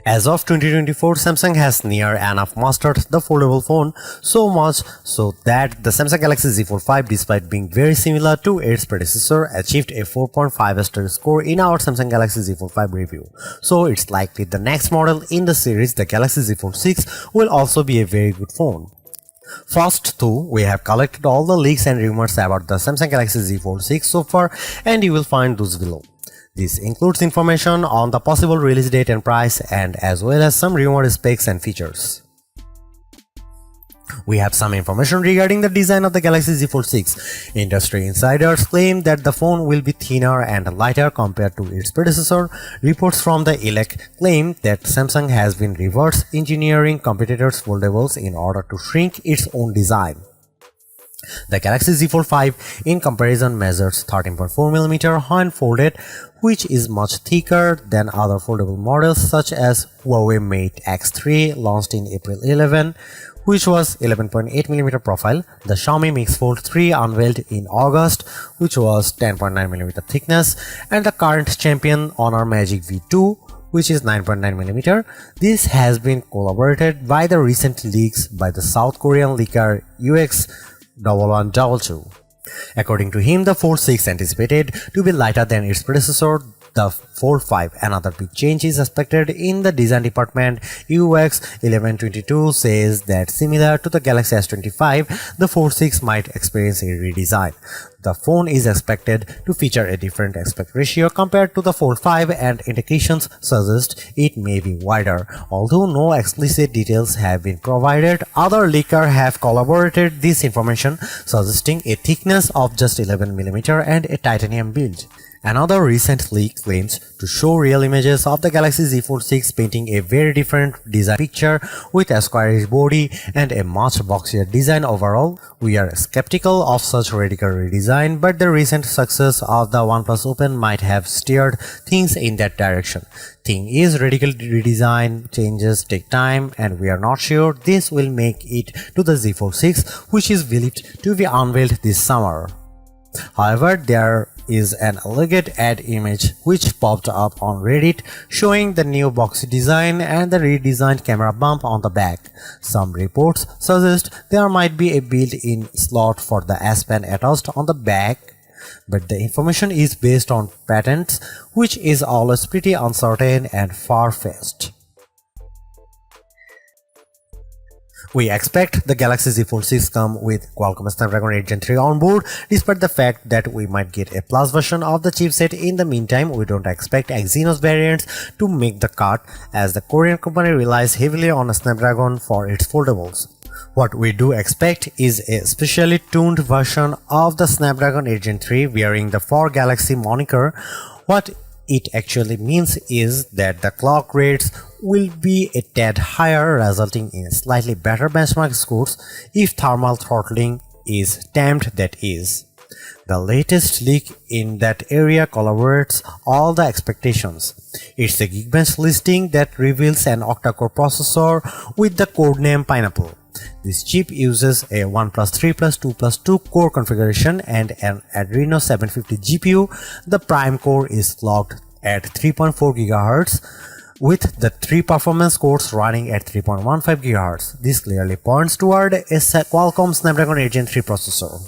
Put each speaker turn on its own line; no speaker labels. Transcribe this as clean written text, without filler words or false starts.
As of 2024, Samsung has near enough mastered the foldable phone, so much so that the Samsung Galaxy Z Fold 5, despite being very similar to its predecessor, achieved a 4.5 star score in our Samsung Galaxy Z Fold 5 review. So it's likely the next model in the series, the Galaxy Z Fold 6, will also be a very good phone. First though, we have collected all the leaks and rumors about the Samsung Galaxy Z Fold 6 so far, and you will find those below. This includes information on the possible release date and price, and as well as some rumored specs and features. We have some information regarding the design of the Galaxy Z Fold 6. Industry insiders claim that the phone will be thinner and lighter compared to its predecessor. Reports from the Elec claim that Samsung has been reverse engineering competitors' foldables in order to shrink its own design. The Galaxy Z Fold 5 in comparison measures 13.4mm when folded, which is much thicker than other foldable models such as Huawei Mate X3 launched in April 11, which was 11.8mm profile, the Xiaomi Mix Fold 3 unveiled in August, which was 10.9mm thickness, and the current champion Honor Magic V2, which is 9.9mm. This has been corroborated by the recent leaks by the South Korean leaker UX1122. According to him, the Fold 6 anticipated to be lighter than its predecessor, the Fold 5. Another big change is expected in the design department. UX1122 says that similar to the Galaxy S25, the Fold 6 might experience a redesign. The phone is expected to feature a different aspect ratio compared to the Fold 5, and indications suggest it may be wider. Although no explicit details have been provided, other leakers have corroborated this information, suggesting a thickness of just 11mm and a titanium build. Another recent leak claims to show real images of the Galaxy Z Fold 6 painting a very different design picture with a squarish body and a much boxier design overall. We are skeptical of such radical redesign, but the recent success of the OnePlus Open might have steered things in that direction. Thing is, radical redesign changes take time, and we are not sure this will make it to the Z Fold 6, which is believed to be unveiled this summer. However, there is an alleged ad image which popped up on Reddit showing the new boxy design and the redesigned camera bump on the back. Some reports suggest there might be a built-in slot for the S Pen attached on the back, but the information is based on patents, which is always pretty uncertain and far-fetched. We expect the Galaxy Z Fold 6 come with Qualcomm Snapdragon 8 Gen 3 on board. Despite the fact that we might get a Plus version of the chipset in the meantime, we don't expect Exynos variants to make the cut, as the Korean company relies heavily on a Snapdragon for its foldables. What we do expect is a specially tuned version of the Snapdragon 8 Gen 3 wearing the For Galaxy moniker. What it actually means is that the clock rates will be a tad higher, resulting in slightly better benchmark scores if thermal throttling is tamed, that is. The latest leak in that area corroborates all the expectations. It's a Geekbench listing that reveals an octa-core processor with the codename Pineapple. This chip uses a 1+3+2+2 core configuration and an Adreno 750 GPU. The Prime core is locked at 3.4 GHz, with the 3 performance cores running at 3.15 GHz. This clearly points toward a Qualcomm Snapdragon 8 Gen 3 processor.